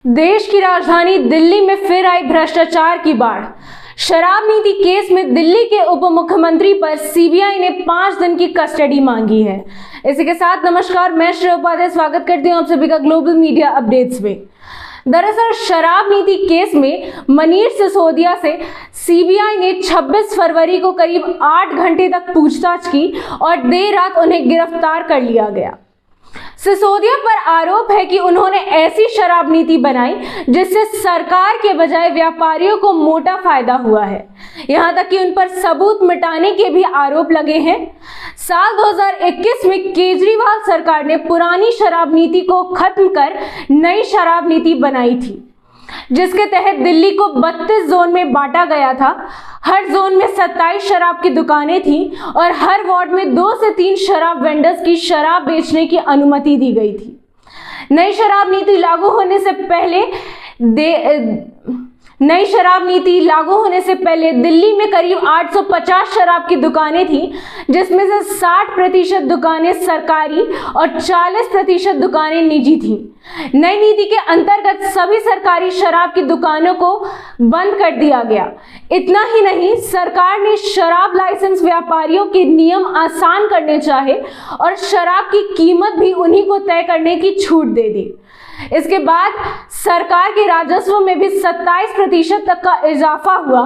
देश की राजधानी दिल्ली में फिर आई भ्रष्टाचार की बाढ़। शराब नीति केस में दिल्ली के उप मुख्यमंत्री पर सीबीआई ने 5 दिन की कस्टडी मांगी है। इसी के साथ नमस्कार, मैं श्रेया उपाध्याय स्वागत करती हूँ आप सभी का ग्लोबल मीडिया अपडेट्स में। दरअसल शराब नीति केस में मनीष सिसोदिया से सीबीआई ने 26 फरवरी को करीब 8 घंटे तक पूछताछ की और देर रात उन्हें गिरफ्तार कर लिया गया। सिसोदिया पर आरोप है कि उन्होंने ऐसी शराब नीति बनाई जिससे सरकार के बजाय व्यापारियों को मोटा फायदा हुआ है। यहां तक कि उन पर सबूत मिटाने के भी आरोप लगे हैं। साल 2021 में केजरीवाल सरकार ने पुरानी शराब नीति को खत्म कर नई शराब नीति बनाई थी, जिसके तहत दिल्ली को 32 जोन में बांटा गया था। हर जोन में 27 शराब की दुकानें थीं और हर वार्ड में 2 से 3 शराब वेंडर्स की शराब बेचने की अनुमति दी गई थी। नई शराब नीति लागू होने से पहले दिल्ली में करीब 850 शराब की दुकानें थीं, जिसमें से 60% दुकानें सरकारी और 40% दुकानें निजी थीं। नई नीति के अंतर्गत सभी सरकारी शराब की दुकानों को बंद कर दिया गया। इतना ही नहीं, सरकार ने शराब लाइसेंस व्यापारियों के नियम आसान करने चाहे और शराब की कीमत भी उन्हीं को तय करने की छूट दे दी। इसके बाद सरकार के राजस्व में भी 27% तक का इजाफा हुआ।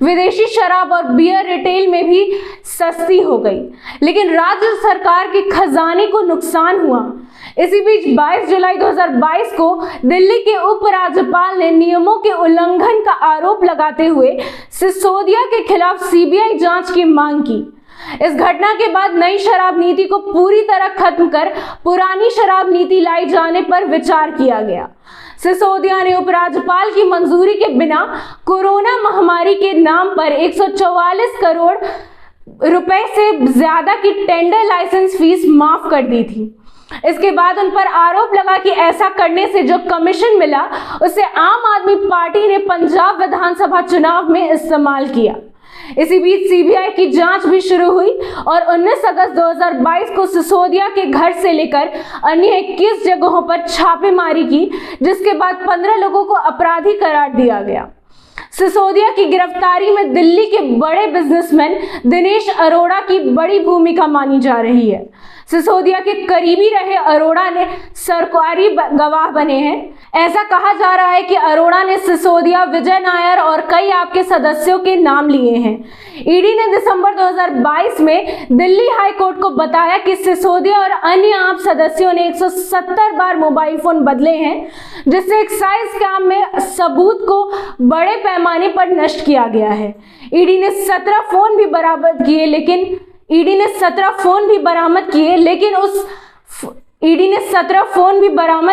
विदेशी शराब और बियर रिटेल में भी सस्ती हो गई, लेकिन राज्य सरकार के खजाने को नुकसान हुआ। इसी बीच 22 जुलाई 2022 को दिल्ली के उपराज्यपाल ने नियमों के उल्लंघन का आरोप लगाते हुए सिसोदिया के खिलाफ सीबीआई जांच की मांग की। इस घटना के बाद नई शराब नीति को पूरी तरह खत्म कर पुरानी शराब नीति लाई जाने पर विचार किया गया। सिसोदिया ने उपराज्यपाल की मंजूरी के बिना कोरोना महामारी के नाम पर 144 करोड़ रुपए से ज्यादा की टेंडर लाइसेंस फीस माफ कर दी थी। इसके बाद उन पर आरोप लगा कि ऐसा करने से जो कमीशन मिला उसे आम आदमी पार्टी ने पंजाब विधानसभा चुनाव में इस्तेमाल किया। इसी बीच सीबीआई की जांच भी शुरू हुई और 19 अगस्त 2022 को सिसोदिया के घर से लेकर अन्य 21 जगहों पर छापेमारी की, जिसके बाद 15 लोगों को अपराधी करार दिया गया। सिसोदिया की गिरफ्तारी में दिल्ली के बड़े बिजनेसमैन दिनेश अरोड़ा की बड़ी भूमिका मानी जा रही है। सिसोदिया के करीबी रहे अरोड़ा ने सरकारी गवाह बने हैं। ऐसा कहा जा रहा है कि अरोड़ा ने सिसोदिया, विजय नायर और कई आपके सदस्यों के नाम लिए हैं। ईडी ने दिसंबर 2022 में दिल्ली हाई कोर्ट को बताया कि सिसोदिया और अन्य आप सदस्यों ने 170 बार मोबाइल फोन बदले हैं, जिससे एक्साइज स्कैम में सबूत को बड़े पैमाने पर नष्ट किया गया है। ईडी ने 17 फोन भी बरामद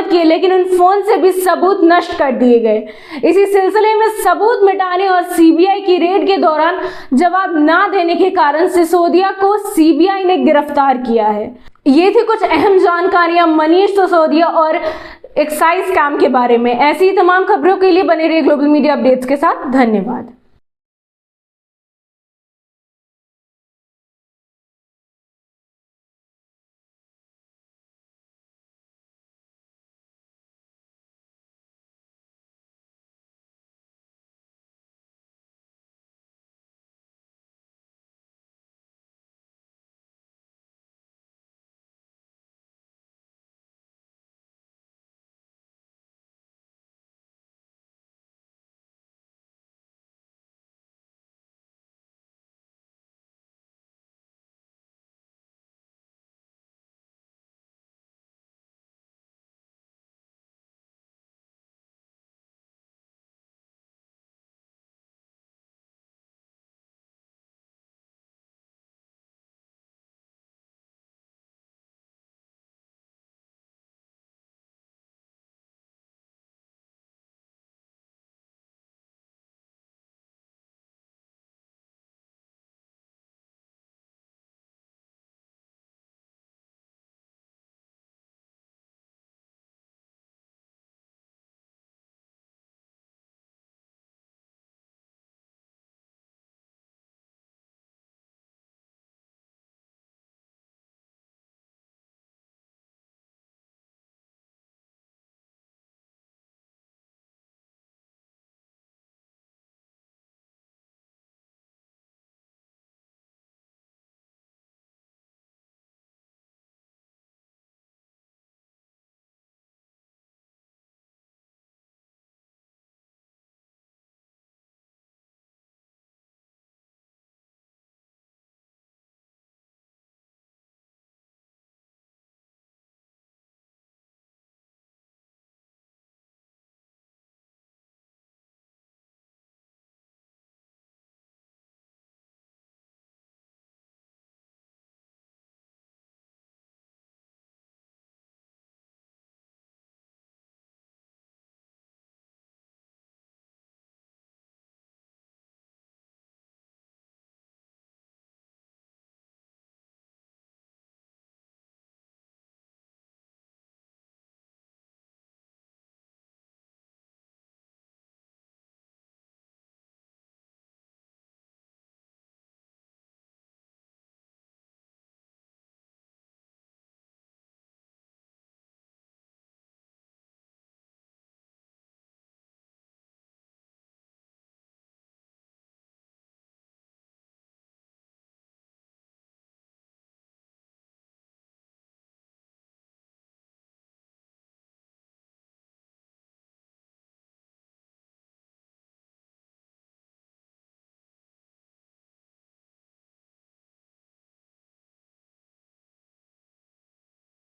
किए, लेकिन उन फोन से भी सबूत नष्ट कर दिए गए। इसी सिलसिले में सबूत मिटाने और सीबीआई की रेड के दौरान जवाब ना देने के कारण सिसोदिया को सीबीआई ने गिरफ्तार किया है। ये थी कुछ अहम जानकारियां मनीष सिसोदिया और एक्साइज स्कैम के बारे में। ऐसी ही तमाम खबरों के लिए बने रहिए ग्लोबल मीडिया अपडेट्स के साथ। धन्यवाद।